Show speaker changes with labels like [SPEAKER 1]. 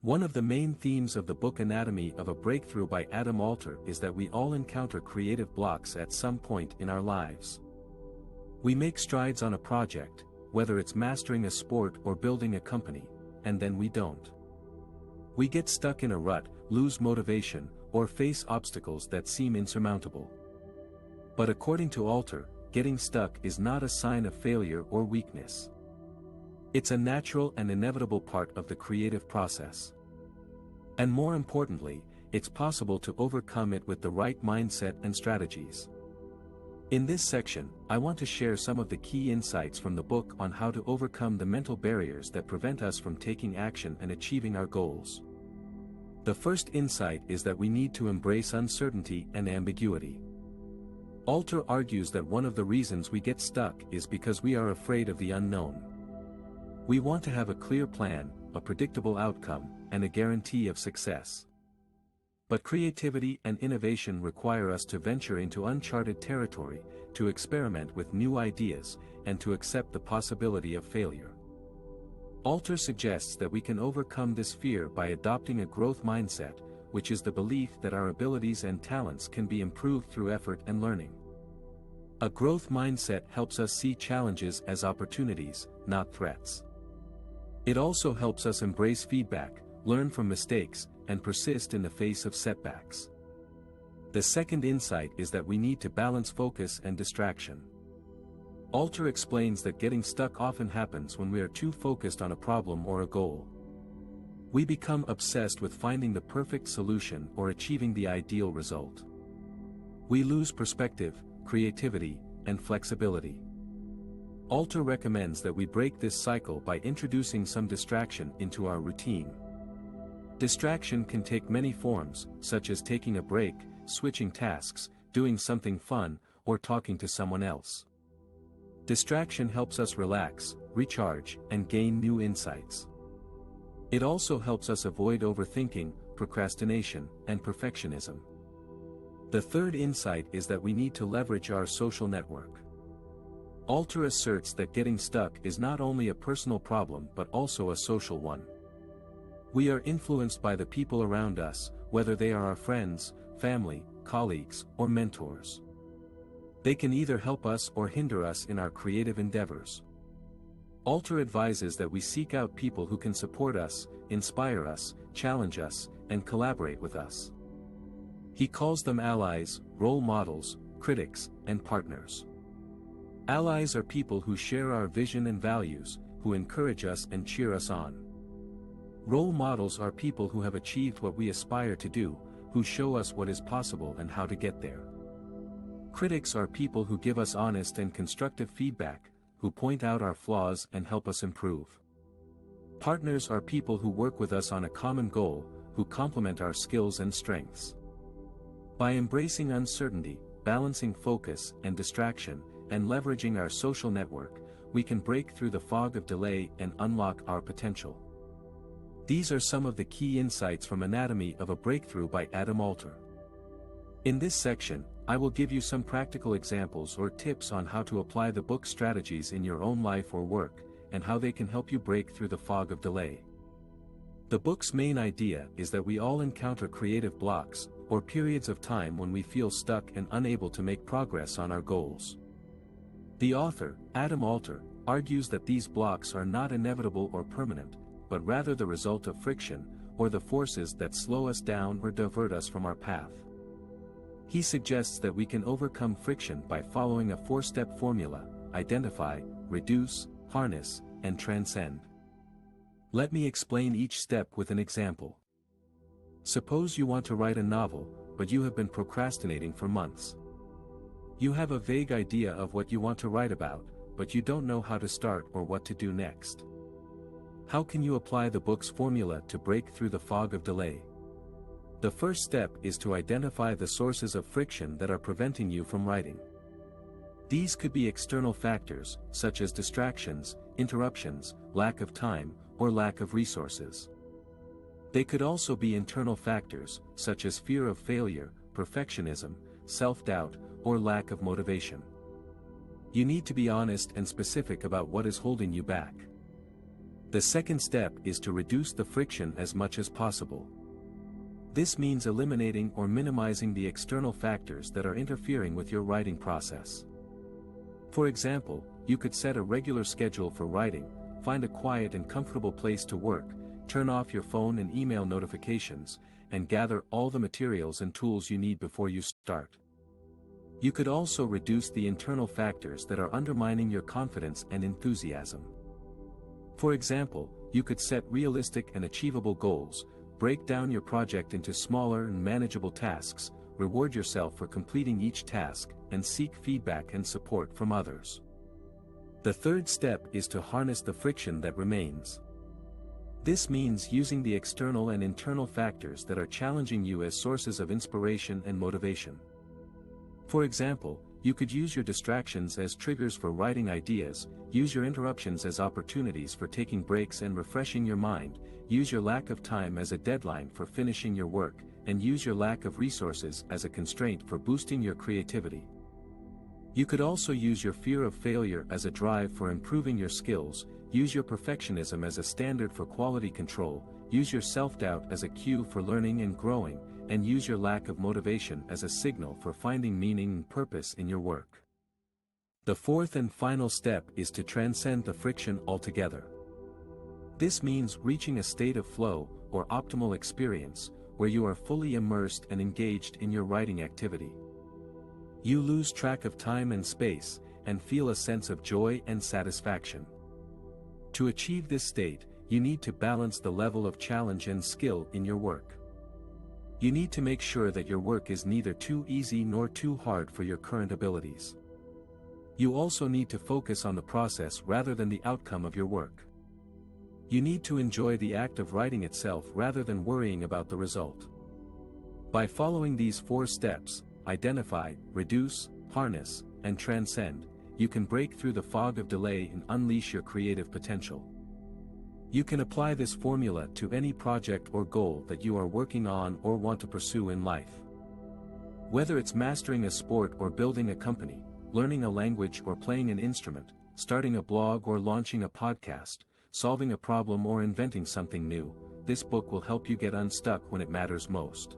[SPEAKER 1] One of the main themes of the book Anatomy of a Breakthrough by Adam Alter is that we all encounter creative blocks at some point in our lives. We make strides on a project, whether it's mastering a sport or building a company, and then we don't. We get stuck in a rut, lose motivation, or face obstacles that seem insurmountable. But according to Alter, getting stuck is not a sign of failure or weakness. It's a natural and inevitable part of the creative process. And more importantly, it's possible to overcome it with the right mindset and strategies. In this section, I want to share some of the key insights from the book on how to overcome the mental barriers that prevent us from taking action and achieving our goals. The first insight is that we need to embrace uncertainty and ambiguity. Alter argues that one of the reasons we get stuck is because we are afraid of the unknown. We want to have a clear plan, a predictable outcome, and a guarantee of success. But creativity and innovation require us to venture into uncharted territory, to experiment with new ideas, and to accept the possibility of failure. Alter suggests that we can overcome this fear by adopting a growth mindset, which is the belief that our abilities and talents can be improved through effort and learning. A growth mindset helps us see challenges as opportunities, not threats. It also helps us embrace feedback, learn from mistakes, and persist in the face of setbacks. The second insight is that we need to balance focus and distraction. Alter explains that getting stuck often happens when we are too focused on a problem or a goal. We become obsessed with finding the perfect solution or achieving the ideal result. We lose perspective, creativity, and flexibility. Alter recommends that we break this cycle by introducing some distraction into our routine. Distraction can take many forms, such as taking a break, switching tasks, doing something fun, or talking to someone else. Distraction helps us relax, recharge, and gain new insights. It also helps us avoid overthinking, procrastination, and perfectionism. The third insight is that we need to leverage our social network. Alter asserts that getting stuck is not only a personal problem but also a social one. We are influenced by the people around us, whether they are our friends, family, colleagues, or mentors. They can either help us or hinder us in our creative endeavors. Alter advises that we seek out people who can support us, inspire us, challenge us, and collaborate with us. He calls them allies, role models, critics, and partners. Allies are people who share our vision and values, who encourage us and cheer us on. Role models are people who have achieved what we aspire to do, who show us what is possible and how to get there. Critics are people who give us honest and constructive feedback, who point out our flaws and help us improve. Partners are people who work with us on a common goal, who complement our skills and strengths. By embracing uncertainty, balancing focus and distraction, and leveraging our social network, we can break through the fog of delay and unlock our potential. These are some of the key insights from Anatomy of a Breakthrough by Adam Alter. In this section, I will give you some practical examples or tips on how to apply the book's strategies in your own life or work, and how they can help you break through the fog of delay. The book's main idea is that we all encounter creative blocks, or periods of time when we feel stuck and unable to make progress on our goals. The author, Adam Alter, argues that these blocks are not inevitable or permanent, but rather the result of friction, or the forces that slow us down or divert us from our path. He suggests that we can overcome friction by following a 4-step formula: identify, reduce, harness, and transcend. Let me explain each step with an example. Suppose you want to write a novel, but you have been procrastinating for months. You have a vague idea of what you want to write about, but you don't know how to start or what to do next. How can you apply the book's formula to break through the fog of delay? The first step is to identify the sources of friction that are preventing you from writing. These could be external factors, such as distractions, interruptions, lack of time, or lack of resources. They could also be internal factors, such as fear of failure, perfectionism, self-doubt, or lack of motivation. You need to be honest and specific about what is holding you back. The second step is to reduce the friction as much as possible. This means eliminating or minimizing the external factors that are interfering with your writing process. For example, you could set a regular schedule for writing, find a quiet and comfortable place to work, turn off your phone and email notifications, and gather all the materials and tools you need before you start. You could also reduce the internal factors that are undermining your confidence and enthusiasm. For example, you could set realistic and achievable goals, break down your project into smaller and manageable tasks, reward yourself for completing each task, and seek feedback and support from others. The third step is to harness the friction that remains. This means using the external and internal factors that are challenging you as sources of inspiration and motivation. For example, you could use your distractions as triggers for writing ideas, use your interruptions as opportunities for taking breaks and refreshing your mind, use your lack of time as a deadline for finishing your work, and use your lack of resources as a constraint for boosting your creativity. You could also use your fear of failure as a drive for improving your skills, use your perfectionism as a standard for quality control, use your self-doubt as a cue for learning and growing, and use your lack of motivation as a signal for finding meaning and purpose in your work. The fourth and final step is to transcend the friction altogether. This means reaching a state of flow, or optimal experience, where you are fully immersed and engaged in your writing activity. You lose track of time and space, and feel a sense of joy and satisfaction. To achieve this state, you need to balance the level of challenge and skill in your work. You need to make sure that your work is neither too easy nor too hard for your current abilities. You also need to focus on the process rather than the outcome of your work. You need to enjoy the act of writing itself rather than worrying about the result. By following these 4 steps, identify, reduce, harness, and transcend, you can break through the fog of delay and unleash your creative potential. You can apply this formula to any project or goal that you are working on or want to pursue in life. Whether it's mastering a sport or building a company, learning a language or playing an instrument, starting a blog or launching a podcast, solving a problem or inventing something new, this book will help you get unstuck when it matters most.